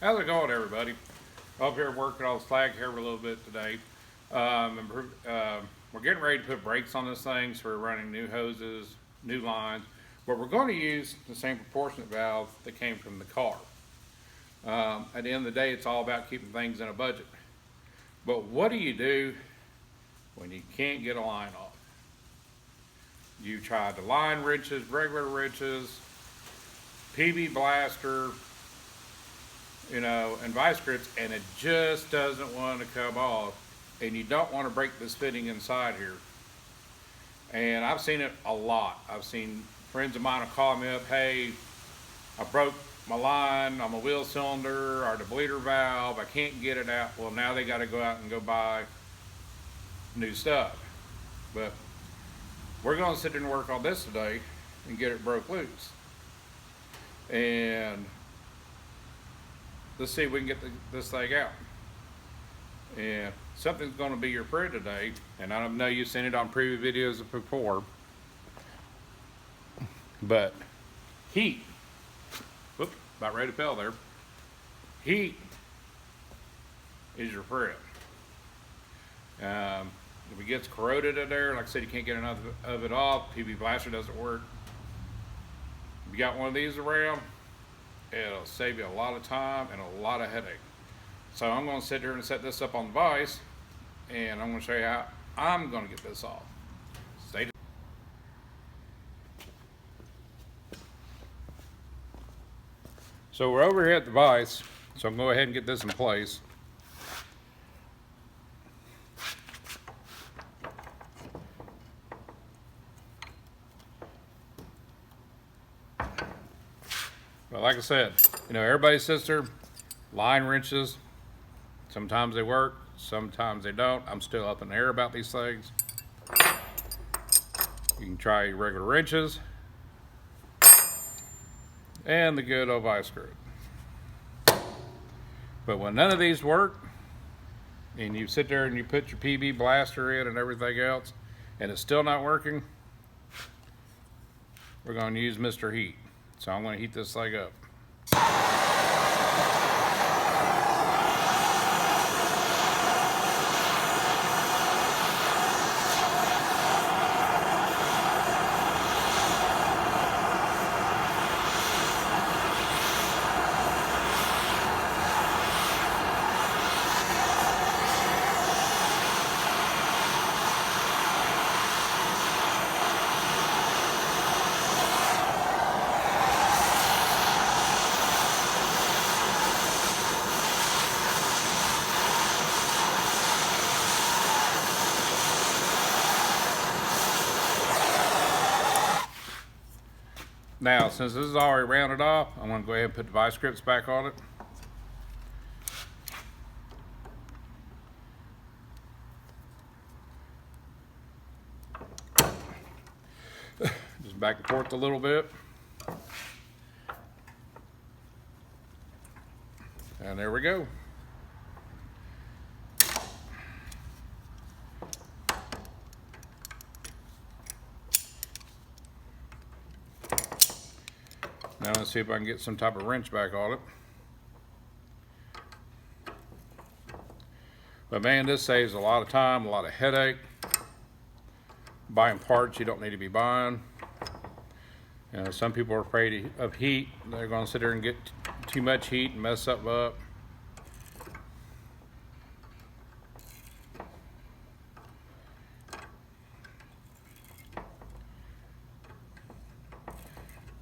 How's it going, everybody? Up here working on SlagHammer a little bit today. We're getting ready to put brakes on this thing, so we're running new hoses, new lines, but we're going to use the same proportionate valve that came from the car. At the end of the day, it's all about keeping things in a budget. But what do you do when you can't get a line off? You tried the line wrenches, regular wrenches, PB blaster, and vice grips, and it just doesn't want to come off. And you don't want to break this fitting inside here. And I've seen it a lot. I've seen friends of mine will call me up, hey, I broke my line on my wheel cylinder or the bleeder valve. I can't get it out. Well, now they got to go out and go buy new stuff. But we're going to sit there and work on this today and get it broke loose. And let's see if we can get this thing out. And something's going to be your prayer today. And I know you've seen it on previous videos before. But heat. Whoop, about ready to fail there. Heat is your friend. If it gets corroded in there, like I said, you can't get enough of it off. PB blaster doesn't work. If you got one of these around, it'll save you a lot of time and a lot of headache. So I'm going to sit here and set this up on the vise, and I'm going to show you how I'm going to get this off. Stay tuned. So we're over here at the vise, so I'm going to go ahead and get this in place. But like I said, everybody sits there, line wrenches, sometimes they work, sometimes they don't. I'm still up in the air about these things. You can try regular wrenches and the good old vice grip. But when none of these work, and you sit there and you put your PB blaster in and everything else, and it's still not working, we're going to use Mr. Heat. So I'm going to heat this thing up. Now, since this is already rounded off, I'm going to go ahead and put the vice grips back on it. Just back and forth a little bit. And there we go. Now let's see if I can get some type of wrench back on it. But man, this saves a lot of time, a lot of headache. Buying parts you don't need to be buying. Some people are afraid of heat. They're going to sit there and get too much heat and mess up.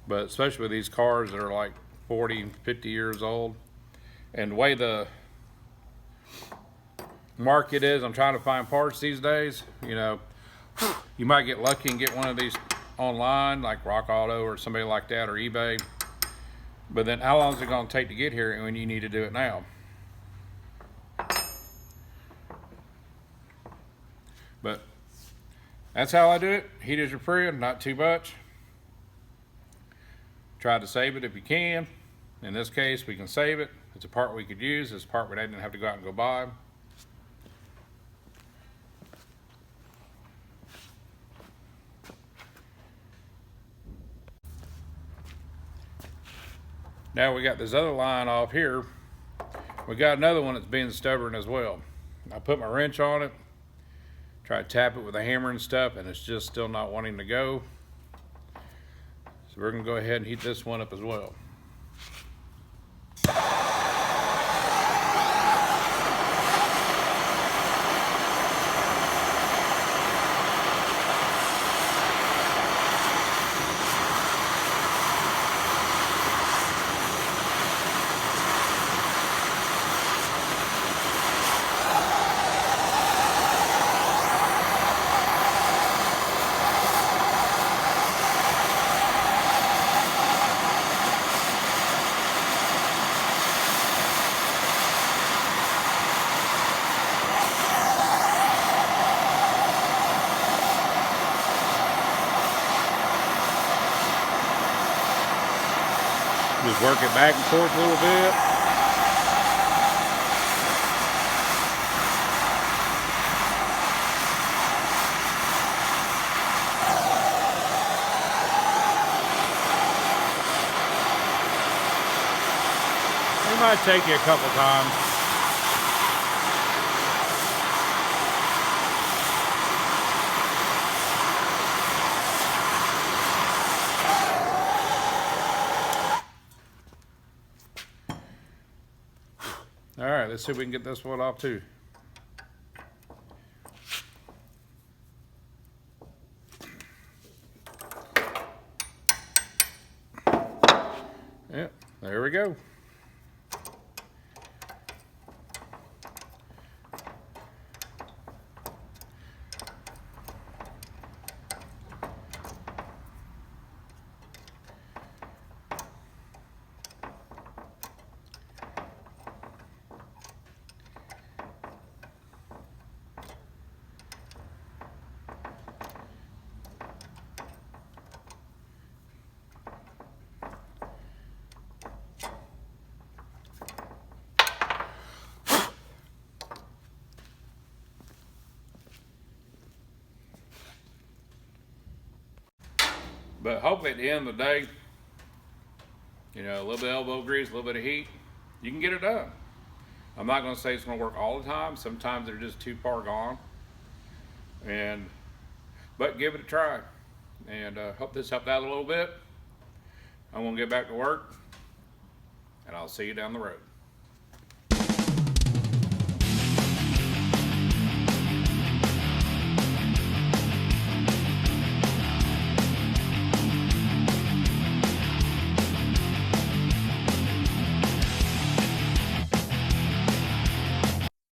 But especially with these cars that are like 40 and 50 years old, and the way the market is, I'm trying to find parts these days. You might get lucky and get one of these online, like Rock Auto or somebody like that, or eBay. But then how long is it going to take to get here when you need to do it now? But that's how I do it. Heat is your friend, not too much. Try to save it if you can. In this case, we can save it. It's a part we could use. It's a part we didn't have to go out and go buy. Now we got this other line off here We got another one that's being stubborn as well. I put my wrench on it, try to tap it with a hammer and stuff, and it's just still not wanting to go. So we're gonna go ahead and heat this one up as well. Just work it back and forth a little bit. It might take you a couple times. All right, let's see if we can get this one off too. Yep, there we go. But hopefully at the end of the day, you know, a little bit of elbow grease, a little bit of heat, you can get it done. I'm not going to say it's going to work all the time. Sometimes they're just too far gone. But give it a try. And hope this helped out a little bit. I'm going to get back to work, and I'll see you down the road.